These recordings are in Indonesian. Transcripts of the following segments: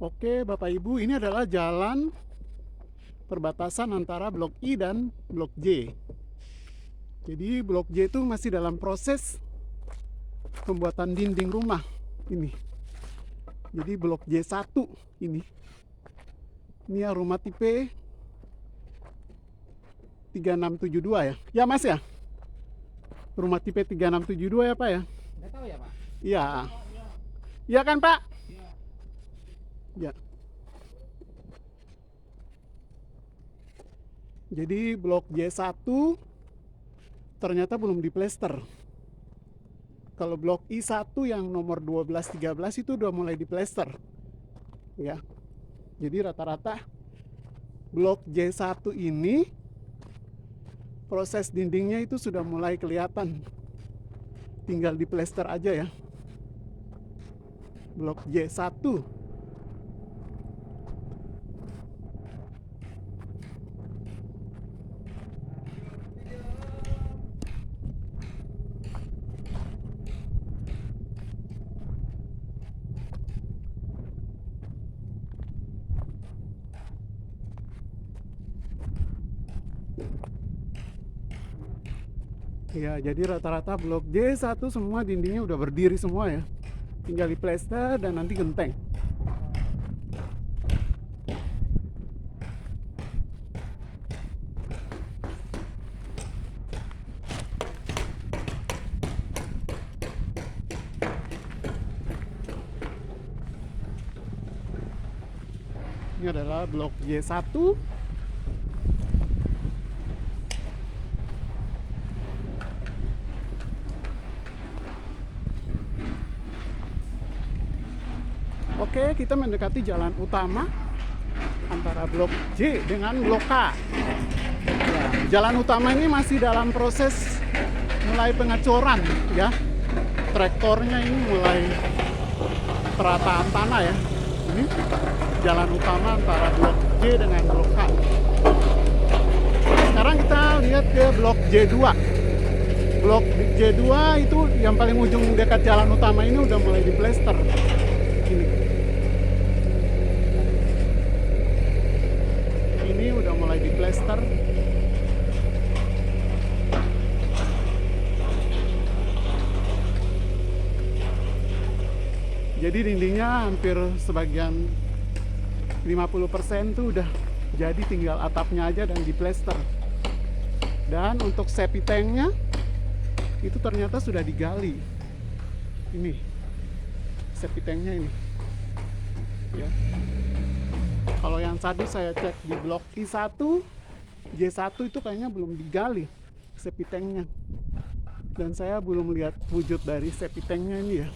Oke, Bapak Ibu, ini adalah jalan perbatasan antara Blok I dan Blok J. Jadi Blok J itu masih dalam proses pembuatan dinding rumah ini. Jadi Blok J1 ini. Ini ya rumah tipe 3672 ya. Ya Mas ya? Rumah tipe 3672 ya Pak ya? Nggak tahu ya Pak? Iya. Iya kan Pak? Ya. Jadi blok J1 ternyata belum diplester. Kalau blok I1 yang nomor 12 13 itu udah mulai diplester. Ya. Jadi rata-rata blok J1 ini proses dindingnya itu sudah mulai kelihatan. Tinggal diplester aja ya. Blok J1. Ya, jadi rata-rata blok J1 semua dindingnya udah berdiri semua ya. Tinggal diplester dan nanti genteng. Ini adalah blok J1. Oke, kita mendekati jalan utama antara blok J dengan blok K. Ya, jalan utama ini masih dalam proses mulai pengecoran ya. Traktornya ini mulai perataan tanah ya. Ini jalan utama antara blok J dengan blok K. Sekarang kita lihat ke blok J2. Blok J2 itu yang paling ujung dekat jalan utama ini udah mulai diplester. Ini udah mulai diplester. Jadi dindingnya hampir sebagian 50% tuh udah jadi, tinggal atapnya aja dan diplester. Dan untuk septic tanknya itu ternyata sudah digali. Ini septic tanknya ini ya. Kalau yang tadi saya cek di blok I1 J1 itu kayaknya belum digali septic tanknya, dan saya belum lihat wujud dari septic tanknya ini ya.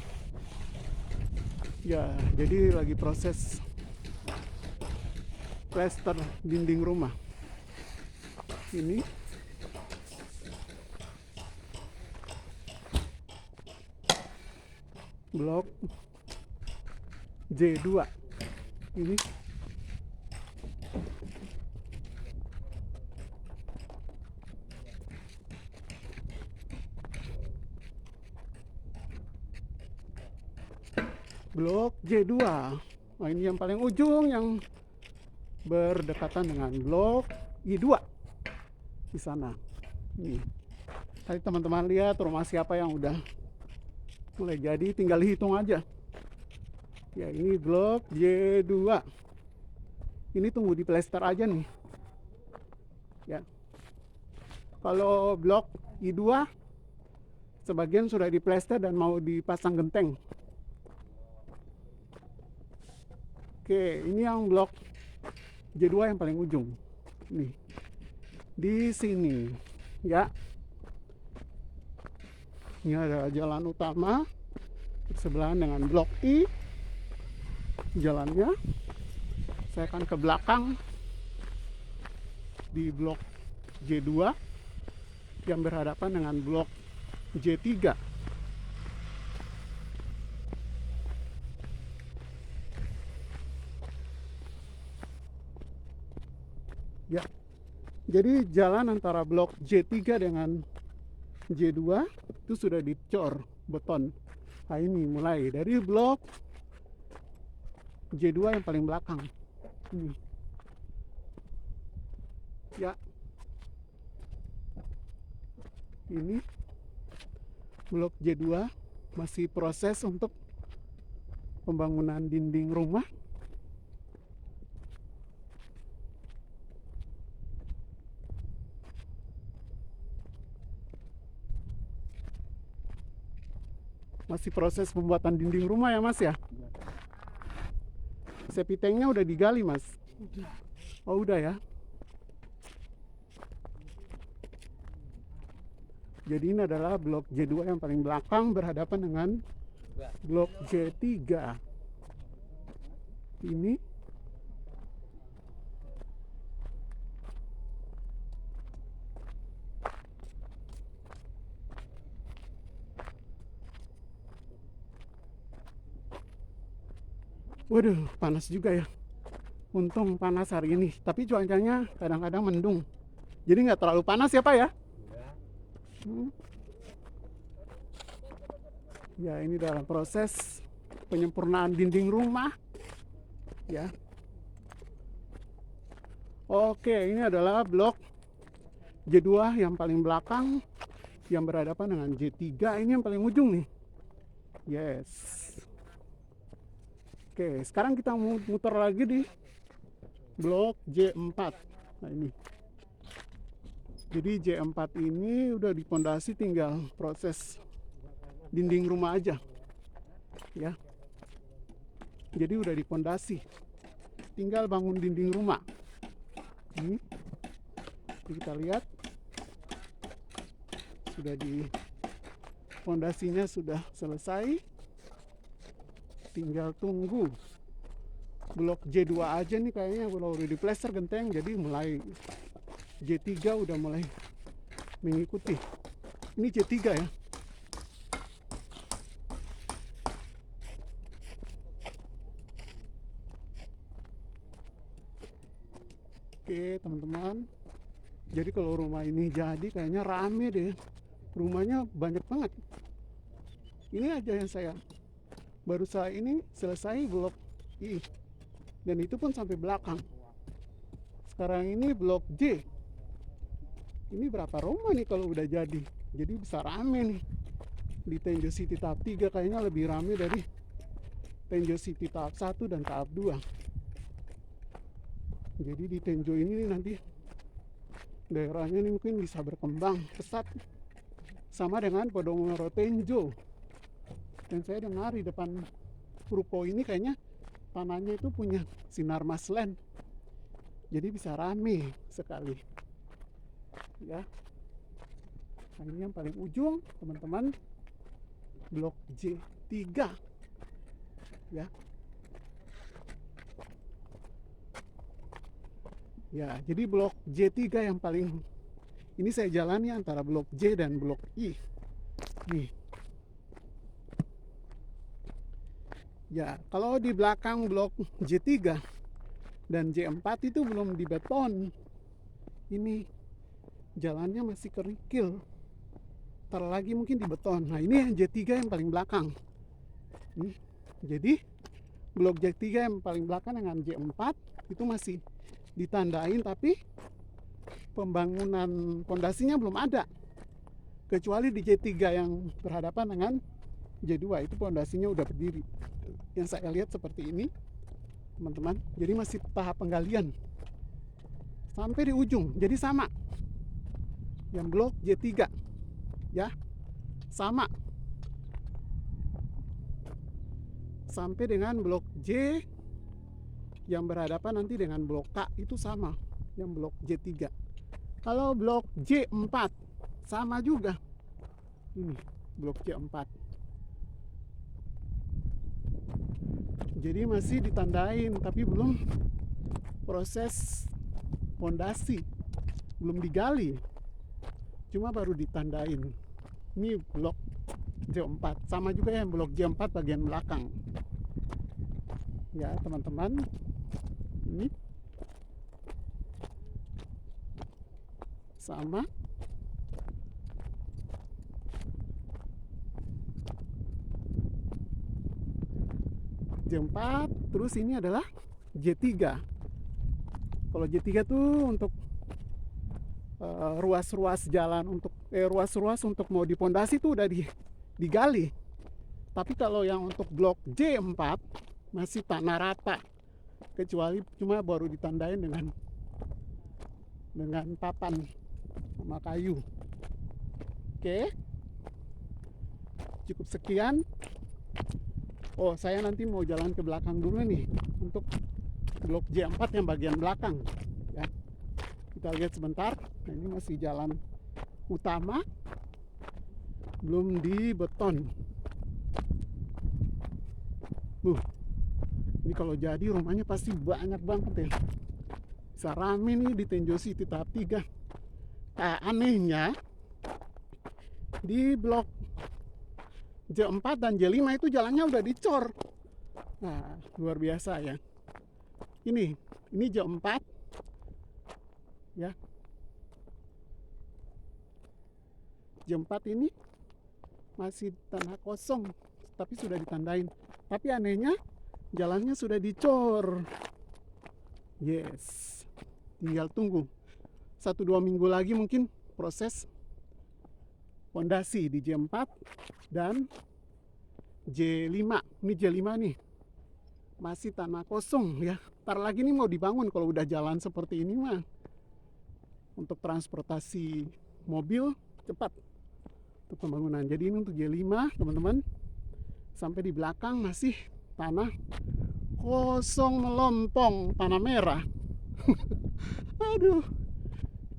Ya, jadi lagi proses plester dinding rumah ini. Blok J2 ini. Blok J2. Nah, ini yang paling ujung yang berdekatan dengan blok I2 di sana. Nih. Tadi teman-teman lihat rumah siapa yang udah mulai jadi, tinggal hitung aja. Ya, ini blok J2. Ini tunggu diplester aja nih. Ya. Kalau blok I2 sebagian sudah diplester dan mau dipasang genteng. Oke, ini yang blok J2 yang paling ujung. Nih. Di sini, ya. Ini ada jalan utama bersebelahan dengan blok I. Jalannya saya akan ke belakang di blok J2 yang berhadapan dengan blok J3. Ya. Jadi jalan antara blok J3 dengan J2 itu sudah dicor beton. Nah, ini mulai dari blok J2 yang paling belakang. Ini. Ya. Ini blok J2 masih proses untuk pembangunan dinding rumah. Masih proses pembuatan dinding rumah ya Mas ya? Septic tanknya udah digali Mas? Oh udah ya. Jadi ini adalah blok J2 yang paling belakang berhadapan dengan blok J3. Ini waduh, panas juga ya. Untung panas hari ini, tapi cuacanya kadang-kadang mendung. Jadi nggak terlalu panas ya Pak ya? Ya, ini dalam proses penyempurnaan dinding rumah. Ya. Oke, ini adalah blok J2 yang paling belakang yang berhadapan dengan J3. Ini yang paling ujung nih. Yes. Oke, sekarang kita muter lagi di blok J4. Nah, ini. Jadi J4 ini udah dipondasi, tinggal proses dinding rumah aja. Ya. Jadi udah dipondasi. Tinggal bangun dinding rumah. Ini kita lihat sudah di fondasinya sudah selesai, tinggal tunggu blok J2 aja nih kayaknya udah di plester genteng, jadi mulai J3 udah mulai mengikuti. Ini J3 ya. Oke teman-teman, jadi kalau rumah ini jadi kayaknya rame deh, rumahnya banyak banget. Ini aja yang saya baru ini selesai blok I, dan itu pun sampai belakang. Sekarang ini blok J, ini berapa rumah nih kalau udah jadi bisa rame nih. Di Tenjo City tahap 3 kayaknya lebih rame dari Tenjo City tahap 1 dan tahap 2. Jadi di Tenjo ini nanti daerahnya ini mungkin bisa berkembang pesat sama dengan Podomoro Tenjo. Dan saya dengar di depan ruko ini kayaknya tanahnya itu punya Sinarmas Land, jadi bisa rame sekali ya. Nah, ini yang paling ujung teman-teman, blok J3 ya. Ya, jadi blok J3 yang paling ini saya jalani antara blok J dan blok I. Nih. Ya, kalau di belakang blok J3 dan J4 itu belum dibeton. Ini jalannya masih kerikil. Ntar lagi mungkin dibeton. Nah, ini yang J3 yang paling belakang. Nih. Jadi blok J3 yang paling belakang dengan J4 itu masih ditandain, tapi pembangunan fondasinya belum ada, kecuali di J3 yang berhadapan dengan J2 itu fondasinya udah berdiri. Yang saya lihat seperti ini teman-teman, jadi masih tahap penggalian sampai di ujung. Jadi sama yang blok J3 ya, sama sampai dengan blok J yang berhadapan nanti dengan blok K itu sama yang blok J3. Kalau blok J4 sama juga, ini blok J4. Jadi masih ditandain tapi belum proses fondasi, belum digali, cuma baru ditandain. Ini blok J4 sama juga yang blok J4 bagian belakang ya teman-teman. Ini sama. J4, terus ini adalah J3. Kalau J3 tuh untuk ruas-ruas jalan untuk ruas-ruas untuk mau dipondasi tuh udah digali. Tapi kalau yang untuk blok J4 masih tanah rata, kecuali cuma baru ditandain dengan papan sama kayu. Oke, cukup sekian. Oh, saya nanti mau jalan ke belakang dulu nih untuk blok J4 yang bagian belakang ya. Kita lihat sebentar. Nah, ini masih jalan utama, belum dibeton. Ini kalau jadi rumahnya pasti banyak banget ya. Bisa rame nih di Tenjo City tahap 3. Anehnya di blok J4 dan J5 itu jalannya udah dicor. Nah, luar biasa ya. Ini J4 ya. J4 ini masih tanah kosong, tapi sudah ditandain. Tapi anehnya jalannya sudah dicor. Yes, tinggal tunggu 1-2 minggu lagi mungkin proses pondasi di J4 dan J5. Ini J5 nih masih tanah kosong ya. Ntar lagi nih mau dibangun. Kalau udah jalan seperti ini mah untuk transportasi mobil cepat untuk pembangunan. Jadi ini untuk J5 teman-teman. Sampai di belakang masih tanah kosong melompong, tanah merah. Aduh.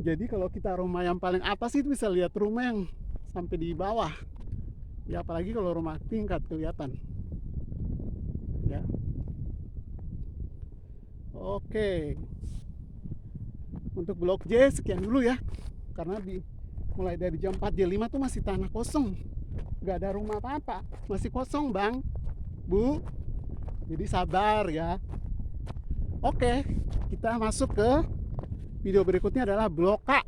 Jadi kalau kita rumah yang paling atas itu bisa lihat rumah yang sampai di bawah. Ya apalagi kalau rumah tingkat kelihatan. Ya. Oke. Untuk blok J sekian dulu ya. Karena mulai dari jam 4 J5 tuh masih tanah kosong. Gak ada rumah apa-apa, masih kosong bang, bu. Jadi sabar ya. Oke, kita masuk ke video berikutnya adalah blok K.